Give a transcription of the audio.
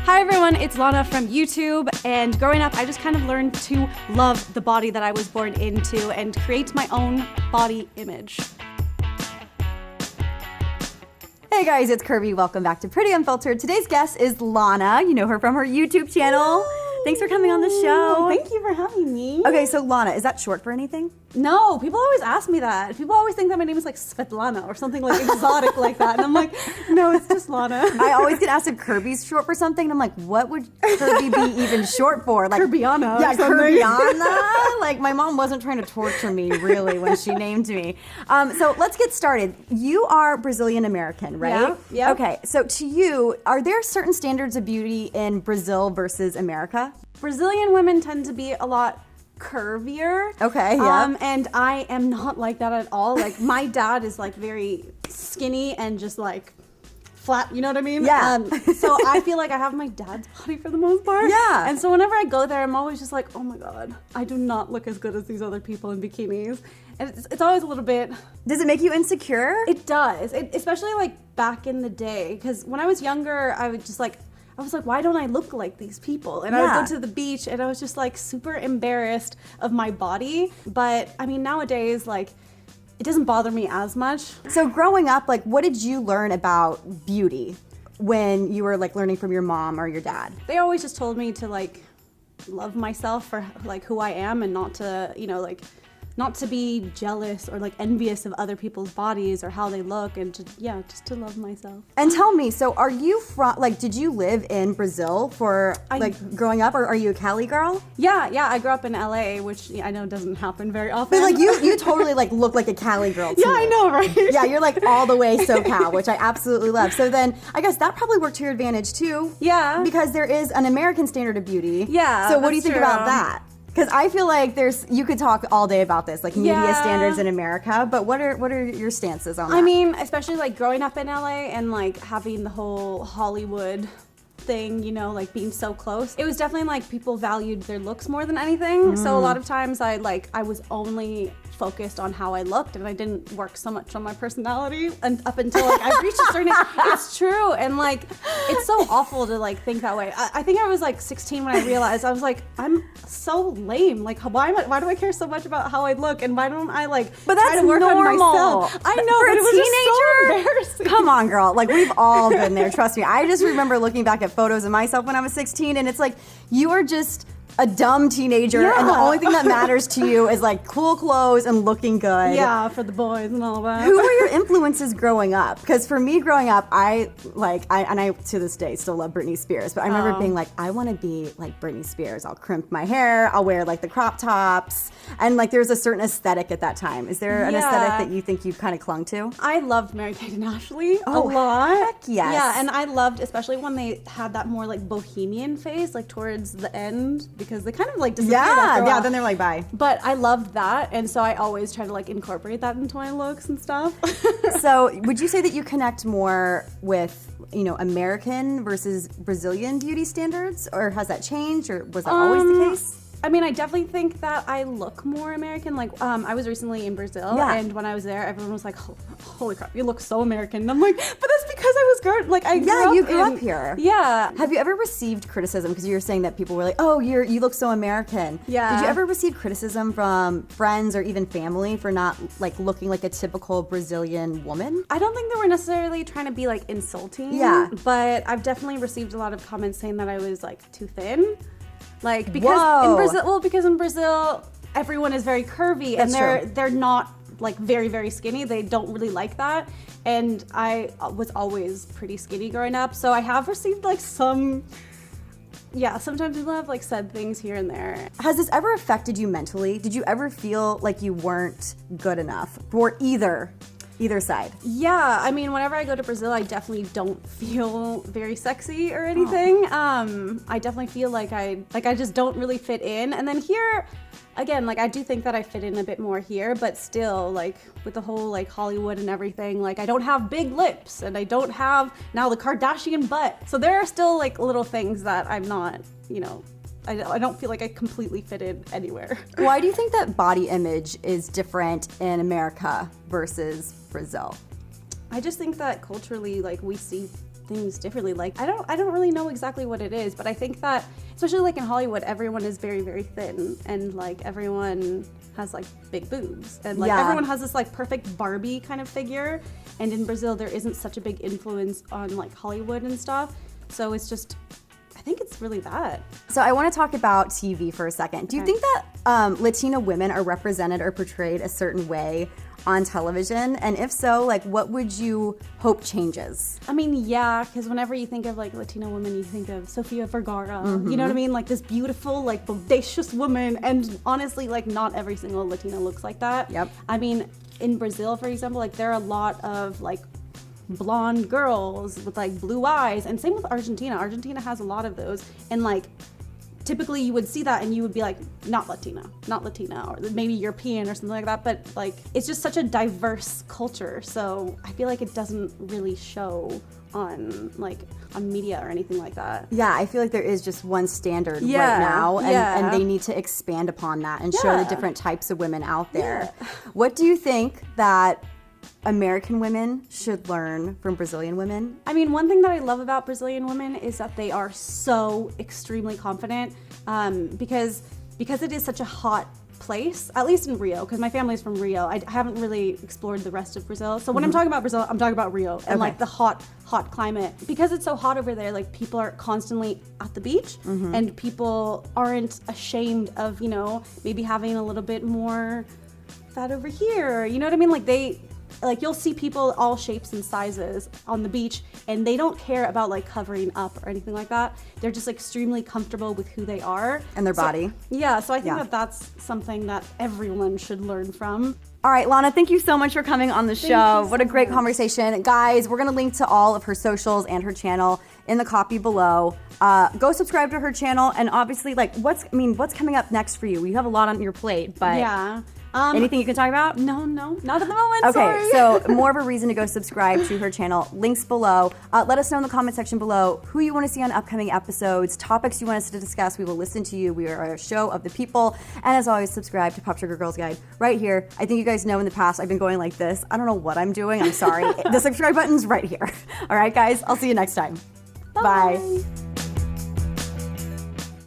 Hi everyone, it's Lana from YouTube, and growing up I just kind of learned to love the body that I was born into and create my own body image. Hey guys, it's Kirby. Welcome back to Pretty Unfiltered. Today's guest is Lana. You know her from her YouTube channel. Hello. Thanks for coming on the show. Thank you for having me. Okay, so Lana, is that short for anything? No, people always ask me that. People always think that my name is like Svetlana or something like exotic like that. And I'm like, no, it's just Lana. I always get asked if Kirby's short for something, and I'm like, what would Kirby be even short for? Like Kirbyana. Yeah, Kirbyana. Like, my mom wasn't trying to torture me, really, when she named me. So let's get started. You are Brazilian American, right? Yeah. Okay, so to you, are there certain standards of beauty in Brazil versus America? Brazilian women tend to be a lot curvier. Okay, yeah. And I am not like that at all. Like, my dad is like very skinny and just like flat, you know what I mean? Yeah. So I feel like I have my dad's body for the most part. Yeah. And so whenever I go there, I'm always just like, oh my God, I do not look as good as these other people in bikinis. And it's always a little bit. Does it make you insecure? It does. Especially like back in the day. Because when I was younger, I was like, why don't I look like these people? And I would go to the beach and I was just like super embarrassed of my body. But I mean, nowadays, like, it doesn't bother me as much. So growing up, like, what did you learn about beauty when you were like learning from your mom or your dad? They always just told me to like love myself for like who I am and not to, not to be jealous or like envious of other people's bodies or how they look, and just to love myself. And tell me, so are you from, like, did you live in Brazil for growing up, or are you a Cali girl? Yeah, I grew up in LA, which I know doesn't happen very often. But like you totally like look like a Cali girl to me. I know, right? Yeah, you're like all the way SoCal, which I absolutely love. So then I guess that probably worked to your advantage too. Yeah. Because there is an American standard of beauty. Yeah. So what do you think true. about that? Because I feel like you could talk all day about this, like media standards in America, but what are your stances on that? I mean, especially like growing up in LA and like having the whole Hollywood thing, like being so close. It was definitely like people valued their looks more than anything. So a lot of times I was only focused on how I looked, and I didn't work so much on my personality and up until like I reached a certain age. It's true, and like it's so awful to like think that way. I think I was like 16 when I realized I was like, I'm so lame. Like, why do I care so much about how I look, and why don't I like try to work on myself? I know, but it was just so embarrassing. Come on, girl. Like, we've all been there. Trust me. I just remember looking back at photos of myself when I was 16, and it's like you are just a dumb teenager, and the only thing that matters to you is like cool clothes and looking good. Yeah, for the boys and all that. Who were your influences growing up? Because for me growing up, I to this day still love Britney Spears, but I remember being like, I want to be like Britney Spears. I'll crimp my hair, I'll wear like the crop tops, and like there's a certain aesthetic at that time. Is there an aesthetic that you think you kind of clung to? I loved Mary-Kate and Ashley a lot. Heck yes. Yeah, and I loved, especially when they had that more like bohemian phase, like towards the end, because they kind of like disappeared after a while. Then they're like, bye. But I loved that, and so I always try to like incorporate that into my looks and stuff. So would you say that you connect more with, American versus Brazilian beauty standards, or has that changed, or was that always the case? I mean, I definitely think that I look more American. Like, I was recently in Brazil, and when I was there, everyone was like, holy crap, you look so American. And I'm like, but that's because I was you grew up here. Yeah. Have you ever received criticism? Because you were saying that people were like, oh, you look so American. Yeah. Did you ever receive criticism from friends or even family for not like looking like a typical Brazilian woman? I don't think they were necessarily trying to be like insulting. Yeah. But I've definitely received a lot of comments saying that I was like too thin. Like, because in Brazil, everyone is very curvy, and they're not like very, very skinny. They don't really like that. And I was always pretty skinny growing up, so I have received like sometimes people have like said things here and there. Has this ever affected you mentally? Did you ever feel like you weren't good enough for either side? Yeah, I mean, whenever I go to Brazil, I definitely don't feel very sexy or anything. I definitely feel like I just don't really fit in. And then here, again, like I do think that I fit in a bit more here, but still, like with the whole like Hollywood and everything, like I don't have big lips, and I don't have now the Kardashian butt. So there are still like little things that I'm not, I don't feel like I completely fit in anywhere. Why do you think that body image is different in America versus Brazil? I just think that culturally, like, we see things differently. Like I don't really know exactly what it is, but I think that especially like in Hollywood, everyone is very, very thin, and like everyone has like big boobs, and like everyone has this like perfect Barbie kind of figure. And in Brazil, there isn't such a big influence on like Hollywood and stuff. So it's just, I think it's really that. So I want to talk about TV for a second. Do you think that Latina women are represented or portrayed a certain way on television? And if so, like what would you hope changes? I mean, yeah, because whenever you think of like Latino women, you think of Sofia Vergara. You know what I mean? Like this beautiful, like bodacious woman. And honestly, like not every single Latina looks like that. Yep. I mean, in Brazil, for example, like there are a lot of like blonde girls with like blue eyes, and same with Argentina. Argentina has a lot of those, and like typically you would see that and you would be like, not Latina, or maybe European or something like that. But like it's just such a diverse culture, so I feel like it doesn't really show on media or anything like that. Yeah, I feel like there is just one standard right now, and they need to expand upon that and show the different types of women out there. What do you think that American women should learn from Brazilian women? I mean, one thing that I love about Brazilian women is that they are so extremely confident, because it is such a hot place, at least in Rio, because my family's from Rio. I haven't really explored the rest of Brazil. So when I'm talking about Brazil, I'm talking about Rio and like the hot climate. Because it's so hot over there, like people are constantly at the beach, and people aren't ashamed of, you know, maybe having a little bit more fat over here. You know what I mean? Like you'll see people all shapes and sizes on the beach, and they don't care about like covering up or anything like that. They're just extremely comfortable with who they are and their body. Yeah, so I think that that's something that everyone should learn from. All right, Lana, thank you so much for coming on the show. What a great conversation. Guys, we're going to link to all of her socials and her channel in the copy below. Go subscribe to her channel, and obviously, like, what's coming up next for you? You have a lot on your plate, but anything you can talk about? No, not at the moment. Okay, sorry. So more of a reason to go subscribe to her channel. Links below. Let us know in the comment section below who you want to see on upcoming episodes, topics you want us to discuss. We will listen to you. We are a show of the people. And as always, subscribe to Pop Sugar Girls Guide right here. I think you guys know in the past I've been going like this. I don't know what I'm doing. I'm sorry. The subscribe button's right here. All right, guys. I'll see you next time. Bye.